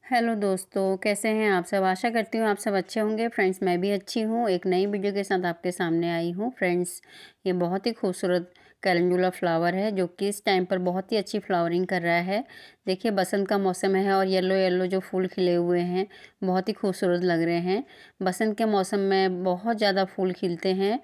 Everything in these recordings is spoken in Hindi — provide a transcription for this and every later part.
हेलो दोस्तों, कैसे हैं आप सब। आशा करती हूँ आप सब अच्छे होंगे। फ्रेंड्स, मैं भी अच्छी हूँ। एक नई वीडियो के साथ आपके सामने आई हूँ। फ्रेंड्स, ये बहुत ही खूबसूरत कैलेंडुला फ्लावर है जो कि इस टाइम पर बहुत ही अच्छी फ्लावरिंग कर रहा है। देखिए, बसंत का मौसम है और येलो येलो जो फूल खिले हुए हैं बहुत ही खूबसूरत लग रहे हैं। बसंत के मौसम में बहुत ज़्यादा फूल खिलते हैं,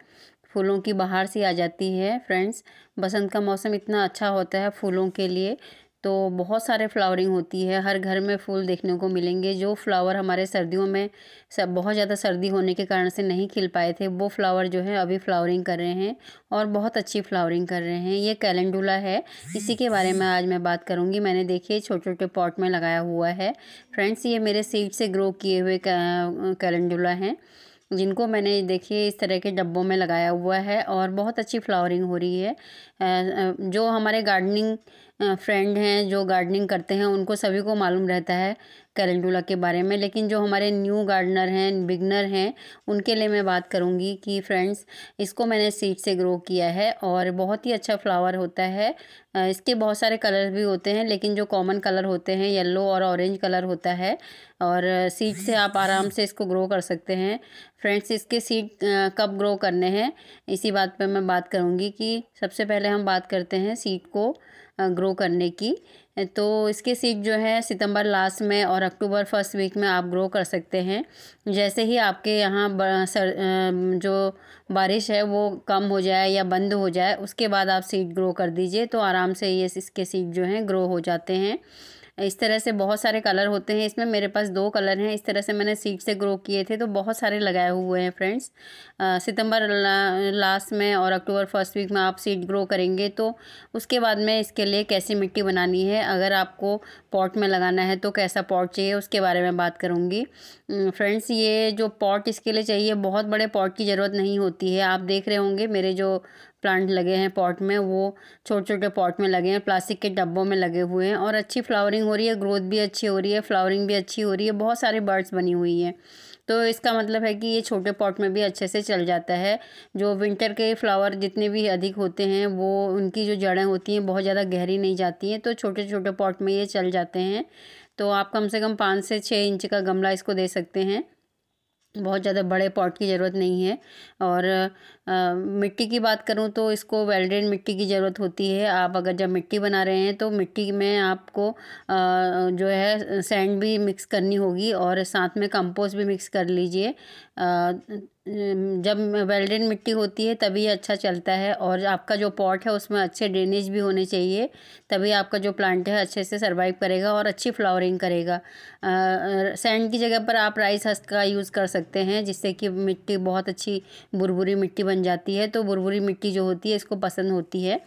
फूलों की बहार सी आ जाती है। फ्रेंड्स, बसंत का मौसम इतना अच्छा होता है फूलों के लिए, तो बहुत सारे फ्लावरिंग होती है। हर घर में फूल देखने को मिलेंगे। जो फ्लावर हमारे सर्दियों में सब बहुत ज़्यादा सर्दी होने के कारण से नहीं खिल पाए थे, वो फ्लावर जो है अभी फ्लावरिंग कर रहे हैं और बहुत अच्छी फ्लावरिंग कर रहे हैं। ये कैलेंडुला है, इसी के बारे में आज मैं बात करूंगी। मैंने देखिए छोटे छोटे पॉट में लगाया हुआ है। फ्रेंड्स, ये मेरे सीड से ग्रो किए हुए कैलेंडुला हैं, जिनको मैंने देखिए इस तरह के डब्बों में लगाया हुआ है और बहुत अच्छी फ्लावरिंग हो रही है। जो हमारे गार्डनिंग फ्रेंड हैं, जो गार्डनिंग करते हैं, उनको सभी को मालूम रहता है कैलेंडुला के बारे में। लेकिन जो हमारे न्यू गार्डनर हैं, बिगनर हैं, उनके लिए मैं बात करूंगी कि फ्रेंड्स, इसको मैंने सीड से ग्रो किया है और बहुत ही अच्छा फ्लावर होता है। इसके बहुत सारे कलर भी होते हैं, लेकिन जो कॉमन कलर होते हैं येलो और ऑरेंज कलर होता है। और सीड से आप आराम से इसको ग्रो कर सकते हैं। फ्रेंड्स, इसके सीड कब ग्रो करने हैं, इसी बात पे मैं बात करूंगी कि सबसे पहले हम बात करते हैं सीड को ग्रो करने की। तो इसके सीड जो है सितंबर लास्ट में और अक्टूबर फर्स्ट वीक में आप ग्रो कर सकते हैं। जैसे ही आपके यहाँ जो बारिश है वो कम हो जाए या बंद हो जाए, उसके बाद आप सीड ग्रो कर दीजिए, तो आराम से ये इसके सीड जो हैं ग्रो हो जाते हैं। इस तरह से बहुत सारे कलर होते हैं इसमें। मेरे पास 2 कलर हैं। इस तरह से मैंने सीड से ग्रो किए थे, तो बहुत सारे लगाए हुए हैं। फ्रेंड्स, सितंबर लास्ट में और अक्टूबर फर्स्ट वीक में आप सीड ग्रो करेंगे, तो उसके बाद में इसके लिए कैसी मिट्टी बनानी है, अगर आपको पॉट में लगाना है तो कैसा पॉट चाहिए, उसके बारे में बात करूँगी। फ्रेंड्स, ये जो पॉट इसके लिए चाहिए, बहुत बड़े पॉट की ज़रूरत नहीं होती है। आप देख रहे होंगे मेरे जो प्लांट लगे हैं पॉट में, वो छोटे छोटे पॉट में लगे हैं, प्लास्टिक के डब्बों में लगे हुए हैं और अच्छी फ्लावरिंग हो रही है, ग्रोथ भी अच्छी हो रही है, फ्लावरिंग भी अच्छी हो रही है, बहुत सारे बर्ड्स बनी हुई हैं। तो इसका मतलब है कि ये छोटे पॉट में भी अच्छे से चल जाता है। जो विंटर के फ्लावर जितने भी अधिक होते हैं, वो उनकी जो जड़ें होती हैं बहुत ज़्यादा गहरी नहीं जाती हैं, तो छोटे छोटे पॉट में ये चल जाते हैं। तो आप कम से कम 5 से 6 इंच का गमला इसको दे सकते हैं, बहुत ज़्यादा बड़े पॉट की ज़रूरत नहीं है। और मिट्टी की बात करूँ तो इसको वेल ड्रेन मिट्टी की ज़रूरत होती है। आप अगर जब मिट्टी बना रहे हैं तो मिट्टी में आपको जो है सैंड भी मिक्स करनी होगी और साथ में कंपोस्ट भी मिक्स कर लीजिए। जब वेल ड्रेन मिट्टी होती है तभी अच्छा चलता है, और आपका जो पॉट है उसमें अच्छे ड्रेनेज भी होने चाहिए, तभी आपका जो प्लांट है अच्छे से सर्वाइव करेगा और अच्छी फ्लावरिंग करेगा। सैंड की जगह पर आप राइस हस्क का यूज़ कर सकते हैं, जिससे कि मिट्टी बहुत अच्छी बुरबुरी मिट्टी बन जाती है। तो बुरबुरी मिट्टी जो होती है इसको पसंद होती है।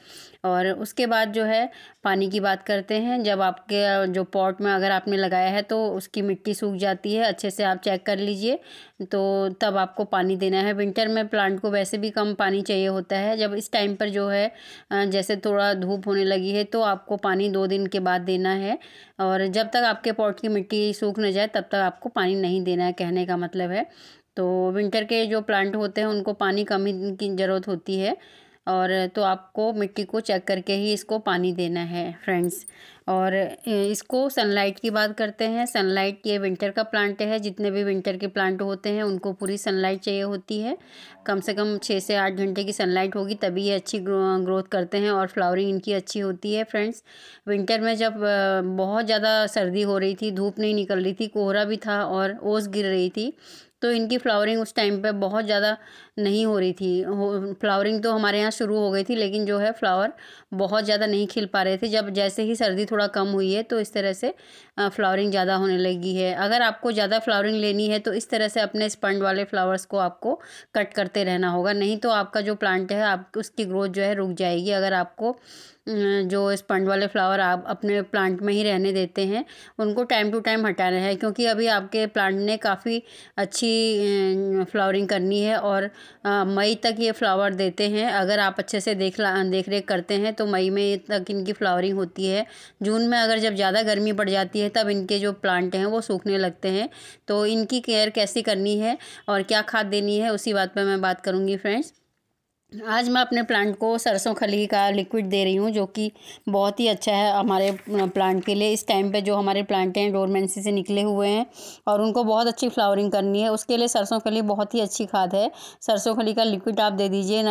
और उसके बाद जो है पानी की बात करते हैं। जब आपके जो पॉट में अगर आपने लगाया है तो उसकी मिट्टी सूख जाती है, अच्छे से आप चेक कर लीजिए, तो तब आपको पानी देना है। विंटर में प्लांट को वैसे भी कम पानी चाहिए होता है। जब इस टाइम पर जो है जैसे थोड़ा धूप होने लगी है, तो आपको पानी 2 दिन के बाद देना है। और जब तक आपके पॉट की मिट्टी सूख न जाए तब तक आपको पानी नहीं देना है, कहने का मतलब है। तो विंटर के जो प्लांट होते हैं उनको पानी कम ही की ज़रूरत होती है, और तो आपको मिट्टी को चेक करके ही इसको पानी देना है। फ्रेंड्स, और इसको सनलाइट की बात करते हैं। सनलाइट, ये विंटर का प्लांट है। जितने भी विंटर के प्लांट होते हैं उनको पूरी सनलाइट चाहिए होती है। कम से कम 6 से 8 घंटे की सनलाइट होगी तभी ये अच्छी ग्रोथ करते हैं और फ्लावरिंग इनकी अच्छी होती है। फ्रेंड्स, विंटर में जब बहुत ज़्यादा सर्दी हो रही थी, धूप नहीं निकल रही थी, कोहरा भी था और ओस गिर रही थी, तो इनकी फ्लावरिंग उस टाइम पे बहुत ज़्यादा नहीं हो रही थी। फ्लावरिंग तो हमारे यहाँ शुरू हो गई थी, लेकिन जो है फ्लावर बहुत ज़्यादा नहीं खिल पा रहे थे। जब जैसे ही सर्दी थोड़ा कम हुई है तो इस तरह से फ्लावरिंग ज़्यादा होने लगी है। अगर आपको ज़्यादा फ्लावरिंग लेनी है तो इस तरह से अपने स्पंड वाले फ्लावर्स को आपको कट करते रहना होगा, नहीं तो आपका जो प्लांट है आप उसकी ग्रोथ जो है रुक जाएगी। अगर आपको जो स्पंड वाले फ्लावर आप अपने प्लांट में ही रहने देते हैं, उनको टाइम टू टाइम हटाना है, क्योंकि अभी आपके प्लांट ने काफ़ी अच्छी फ्लावरिंग करनी है और मई तक ये फ्लावर देते हैं। अगर आप अच्छे से देख रेख करते हैं तो मई में तक इनकी फ्लावरिंग होती है। जून में अगर जब ज़्यादा गर्मी पड़ जाती है तब इनके जो प्लांट हैं वो सूखने लगते हैं। तो इनकी केयर कैसी करनी है और क्या खाद देनी है, उसी बात पर मैं बात करूँगी। फ्रेंड्स, आज मैं अपने प्लांट को सरसों खली का लिक्विड दे रही हूँ, जो कि बहुत ही अच्छा है हमारे प्लांट के लिए। इस टाइम पे जो हमारे प्लांट हैं डोरमेंसी से निकले हुए हैं और उनको बहुत अच्छी फ्लावरिंग करनी है, उसके लिए सरसों खली बहुत ही अच्छी खाद है। सरसों खली का लिक्विड आप दे दीजिए।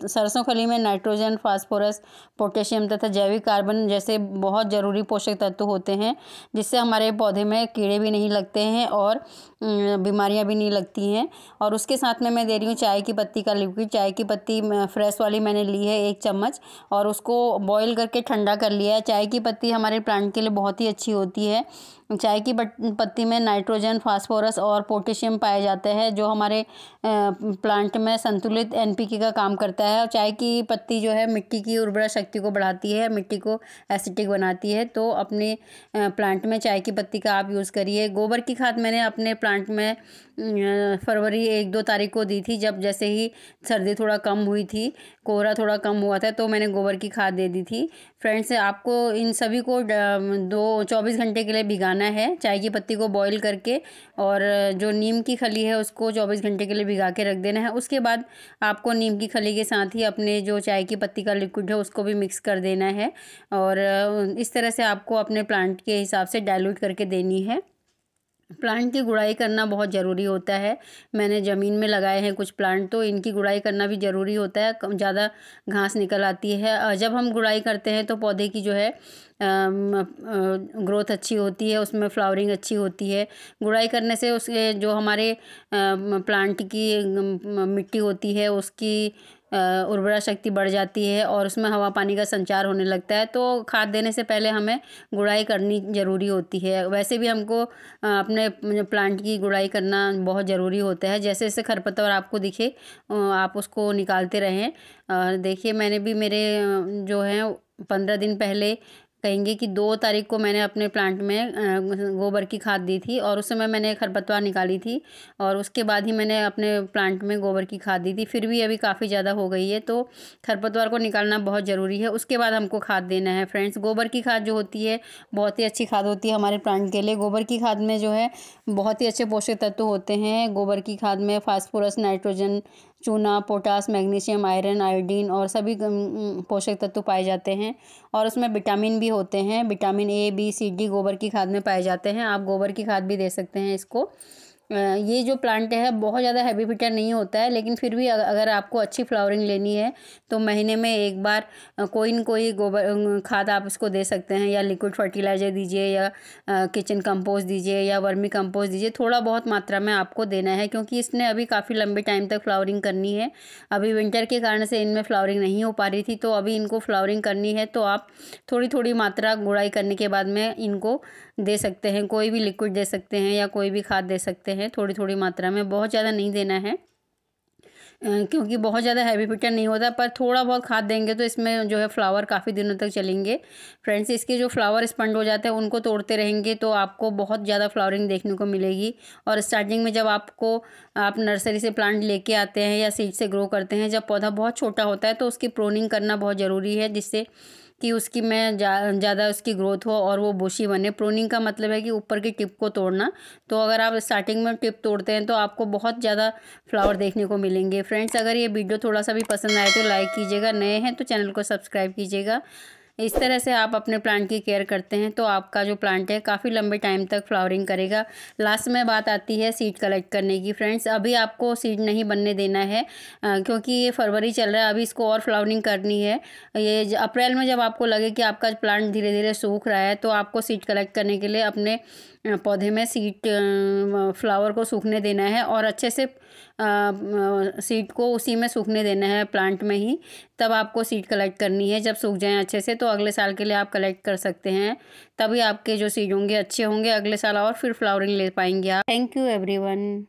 सरसों खली में नाइट्रोजन, फास्फोरस, पोटेशियम तथा जैविक कार्बन जैसे बहुत ज़रूरी पोषक तत्व होते हैं, जिससे हमारे पौधे में कीड़े भी नहीं लगते हैं और बीमारियाँ भी नहीं लगती हैं। और उसके साथ में मैं दे रही हूँ चाय की पत्ती का लिक्विड। चाय की पत्ती फ्रेश वाली मैंने ली है 1 चम्मच, और उसको बॉईल करके ठंडा कर लिया है। चाय की पत्ती हमारे प्लांट के लिए बहुत ही अच्छी होती है। चाय की पत्ती में नाइट्रोजन, फास्फोरस और पोटेशियम पाए जाते हैं, जो हमारे प्लांट में संतुलित एनपीके का काम करता है। और चाय की पत्ती जो है मिट्टी की उर्वरा शक्ति को बढ़ाती है, मिट्टी को एसिडिक बनाती है। तो अपने प्लांट में चाय की पत्ती का आप यूज़ करिए। गोबर की खाद मैंने अपने प्लांट में फरवरी 1-2 तारीख को दी थी, जब जैसे ही सर्दी थोड़ा कम हुई थी, कोहरा थोड़ा कम हुआ था, तो मैंने गोबर की खाद दे दी थी। फ्रेंड्स, आपको इन सभी को 24 घंटे के लिए भिगाना है, चाय की पत्ती को बॉईल करके, और जो नीम की खली है उसको 24 घंटे के लिए भिगा के रख देना है। उसके बाद आपको नीम की खली के साथ ही अपने जो चाय की पत्ती का लिक्विड है उसको भी मिक्स कर देना है, और इस तरह से आपको अपने प्लांट के हिसाब से डाइल्यूट करके देनी है। प्लांट की गुड़ाई करना बहुत ज़रूरी होता है। मैंने ज़मीन में लगाए हैं कुछ प्लांट, तो इनकी गुड़ाई करना भी ज़रूरी होता है। ज़्यादा घास निकल आती है। जब हम गुड़ाई करते हैं तो पौधे की जो है ग्रोथ अच्छी होती है, उसमें फ्लावरिंग अच्छी होती है। गुड़ाई करने से उसके जो हमारे प्लांट की मिट्टी होती है उसकी उर्वरा शक्ति बढ़ जाती है और उसमें हवा पानी का संचार होने लगता है। तो खाद देने से पहले हमें गुड़ाई करनी ज़रूरी होती है। वैसे भी हमको अपने प्लांट की गुड़ाई करना बहुत ज़रूरी होता है। जैसे जैसे खरपतवार आपको दिखे आप उसको निकालते रहें। देखिए, मैंने भी मेरे जो है 15 दिन पहले कहेंगे कि 2 तारीख को मैंने अपने प्लांट में गोबर की खाद दी थी, और उस समय मैंने खरपतवार निकाली थी, और उसके बाद ही मैंने अपने प्लांट में गोबर की खाद दी थी। फिर भी अभी काफ़ी ज़्यादा हो गई है, तो खरपतवार को निकालना बहुत ज़रूरी है। उसके बाद हमको खाद देना है। फ्रेंड्स, गोबर की खाद जो होती है बहुत ही अच्छी खाद होती है हमारे प्लांट के लिए। गोबर की खाद में जो है बहुत ही अच्छे पोषक तत्व होते हैं। गोबर की खाद में फास्फोरस, नाइट्रोजन, चूना, पोटास, मैग्नीशियम, आयरन, आयोडीन और सभी पोषक तत्व पाए जाते हैं, और उसमें विटामिन भी होते हैं। Vitamin a, b, c, d गोबर की खाद में पाए जाते हैं। आप गोबर की खाद भी दे सकते हैं इसको। ये जो प्लांट है बहुत ज़्यादा हैवी फिटर नहीं होता है, लेकिन फिर भी अगर आपको अच्छी फ्लावरिंग लेनी है तो महीने में एक बार कोई न कोई गोबर खाद आप इसको दे सकते हैं, या लिक्विड फर्टिलाइज़र दीजिए, या किचन कंपोस्ट दीजिए, या वर्मी कंपोस्ट दीजिए। थोड़ा बहुत मात्रा में आपको देना है, क्योंकि इसने अभी काफ़ी लंबे टाइम तक फ्लावरिंग करनी है। अभी विंटर के कारण से इनमें फ्लावरिंग नहीं हो पा रही थी, तो अभी इनको फ्लावरिंग करनी है, तो आप थोड़ी थोड़ी मात्रा गुड़ाई करने के बाद में इनको दे सकते हैं। कोई भी लिक्विड दे सकते हैं या कोई भी खाद दे सकते हैं, थोड़ी थोड़ी मात्रा में, बहुत ज़्यादा नहीं देना है, क्योंकि बहुत ज़्यादा हैवी फिटर नहीं होता। पर थोड़ा बहुत खाद देंगे तो इसमें जो है फ्लावर काफ़ी दिनों तक चलेंगे। फ्रेंड्स, इसके जो फ्लावर स्पंड हो जाते हैं उनको तोड़ते रहेंगे तो आपको बहुत ज़्यादा फ्लावरिंग देखने को मिलेगी। और स्टार्टिंग में जब आप नर्सरी से प्लांट लेके आते हैं या सीड से ग्रो करते हैं, जब पौधा बहुत छोटा होता है तो उसकी प्रूनिंग करना बहुत ज़रूरी है, जिससे कि उसकी में ज़्यादा उसकी ग्रोथ हो और वो बुशी बने। प्रूनिंग का मतलब है कि ऊपर की टिप को तोड़ना। तो अगर आप स्टार्टिंग में टिप तोड़ते हैं तो आपको बहुत ज़्यादा फ्लावर देखने को मिलेंगे। फ्रेंड्स, अगर ये वीडियो थोड़ा सा भी पसंद आए तो लाइक कीजिएगा, नए हैं तो चैनल को सब्सक्राइब कीजिएगा। इस तरह से आप अपने प्लांट की केयर करते हैं तो आपका जो प्लांट है काफ़ी लंबे टाइम तक फ्लावरिंग करेगा। लास्ट में बात आती है सीड कलेक्ट करने की। फ्रेंड्स, अभी आपको सीड नहीं बनने देना है, क्योंकि ये फरवरी चल रहा है, अभी इसको और फ्लावरिंग करनी है। ये अप्रैल में जब आपको लगे कि आपका प्लांट धीरे धीरे सूख रहा है, तो आपको सीड कलेक्ट करने के लिए अपने पौधे में सीड फ्लावर को सूखने देना है, और अच्छे से सीड को उसी में सूखने देना है, प्लांट में ही। तब आपको सीड कलेक्ट करनी है। जब सूख जाएं अच्छे से तो अगले साल के लिए आप कलेक्ट कर सकते हैं। तभी आपके जो सीड होंगे अच्छे होंगे, अगले साल और फिर फ्लावरिंग ले पाएंगे आप। Thank you everyone.